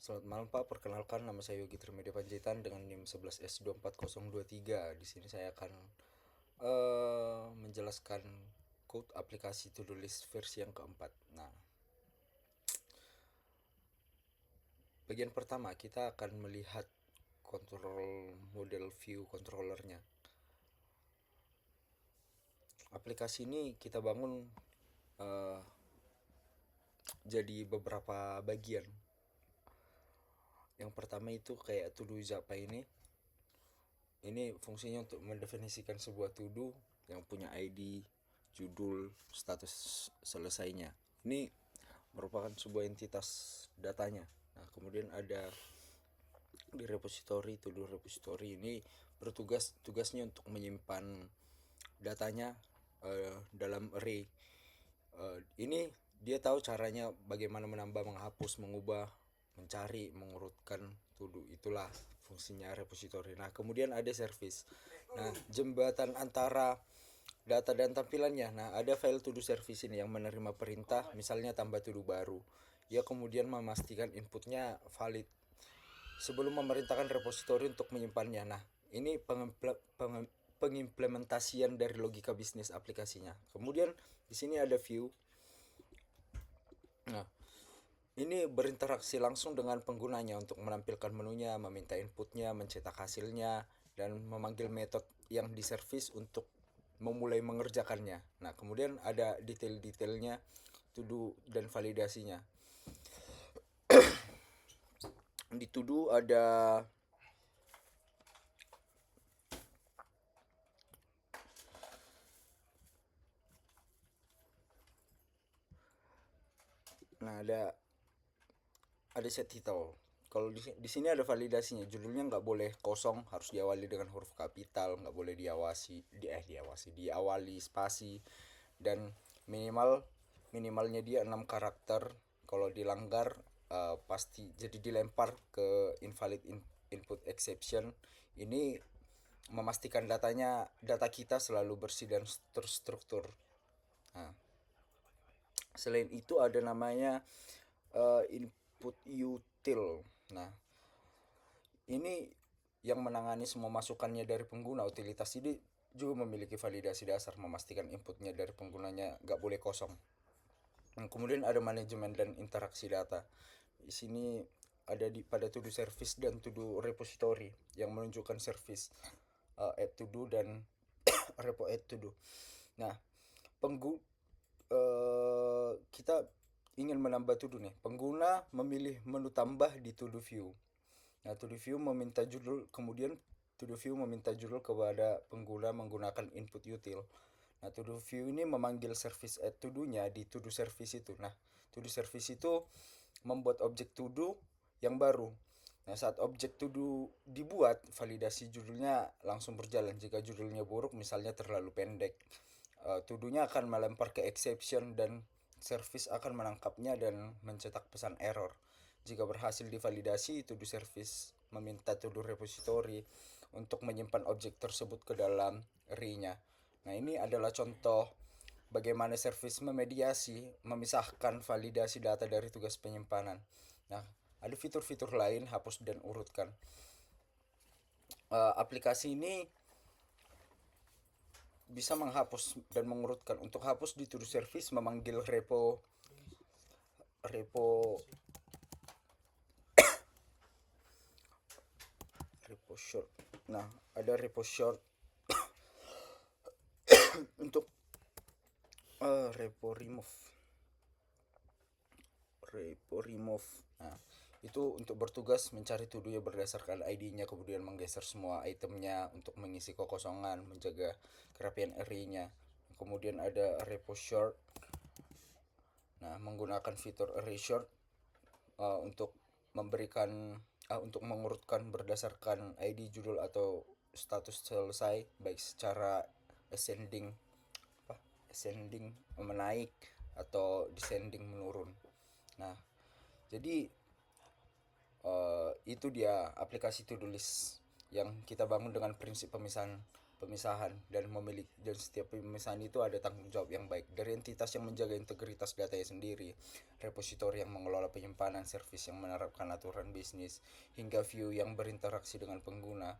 Selamat malam Pak, perkenalkan nama saya Yogi Trimedia Panjaitan dengan NIM 11S24023. Di sini saya akan menjelaskan code aplikasi to-do list versi yang keempat. Nah, bagian pertama kita akan melihat kontrol model view controllernya. Aplikasi ini kita bangun eh, jadi beberapa bagian. Yang pertama itu kayak to-do Zapa ini. Ini fungsinya untuk mendefinisikan sebuah to-do yang punya ID, judul, status selesainya. Ini merupakan sebuah entitas datanya. Nah, kemudian ada di repository, to-do repository ini tugasnya untuk menyimpan datanya dalam array. Ini dia tahu caranya bagaimana menambah, menghapus, mengubah, mencari, mengurutkan to-do. Itulah fungsinya repository. Nah, kemudian ada service. Nah, jembatan antara data dan tampilannya. Nah, ada file to do service ini yang menerima perintah, misalnya tambah to do baru. Ia kemudian memastikan inputnya valid sebelum memerintahkan repository untuk menyimpannya. Nah, ini pengimplementasian dari logika bisnis aplikasinya. Kemudian di sini ada view. Nah, ini berinteraksi langsung dengan penggunanya untuk menampilkan menunya, meminta inputnya, mencetak hasilnya, dan memanggil metode yang diservis untuk memulai mengerjakannya. Nah, kemudian ada detail-detailnya, to do dan validasinya. Di to do ada nah ada set title. Kalau di sini ada validasinya, judulnya nggak boleh kosong, harus diawali dengan huruf kapital, nggak boleh diawali spasi, dan minimalnya dia 6 karakter. Kalau dilanggar pasti jadi dilempar ke input exception. Ini memastikan data kita selalu bersih dan terstruktur. Nah, selain itu ada namanya input util. Nah, ini yang menangani semua masukannya dari pengguna. Utilitas ini juga memiliki validasi dasar, memastikan inputnya dari penggunanya nggak boleh kosong. Nah, kemudian ada manajemen dan interaksi data. Di sini ada pada to do service dan to do repository yang menunjukkan service add to do dan repo add to do. Nah, kita ingin menambah to do nih. Pengguna memilih menu tambah di to do view. Nah, to do view meminta judul, kemudian to do view meminta judul kepada pengguna menggunakan input util. Nah, to do view ini memanggil service add to do-nya di to do service itu. Nah, to do service itu membuat objek to do yang baru. Nah, saat objek to do dibuat, validasi judulnya langsung berjalan. Jika judulnya buruk, misalnya terlalu pendek, to do-nya akan melempar ke exception dan service akan menangkapnya dan mencetak pesan error. Jika berhasil divalidasi, to do service meminta to do repository untuk menyimpan objek tersebut ke dalam array-nya. Nah, ini adalah contoh bagaimana service memediasi, memisahkan validasi data dari tugas penyimpanan. Nah, ada fitur-fitur lain, hapus dan urutkan. Aplikasi ini bisa menghapus dan mengurutkan. Untuk hapus di to do service memanggil repo repo short. Nah, ada repo short untuk repo remove. Nah, itu untuk bertugas mencari to do berdasarkan ID-nya, kemudian menggeser semua itemnya untuk mengisi kekosongan, menjaga kerapian array-nya. Kemudian ada repo short. Nah, menggunakan fitur array short untuk untuk mengurutkan berdasarkan ID, judul atau status selesai, baik secara ascending ascending menaik atau descending menurun. Nah, jadi itu dia aplikasi to do list yang kita bangun dengan prinsip pemisahan pemisahan dan setiap pemisahan itu ada tanggung jawab yang baik dari entitas yang menjaga integritas datanya sendiri, repositori yang mengelola penyimpanan, servis yang menerapkan aturan bisnis, hingga view yang berinteraksi dengan pengguna.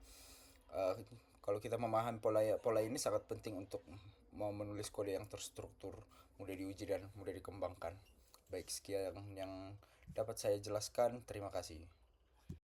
Uh, Kalau kita memahami pola ini sangat penting untuk mau menulis kode yang terstruktur, mudah diuji dan mudah dikembangkan. Baik, sekian yang dapat saya jelaskan. Terima kasih.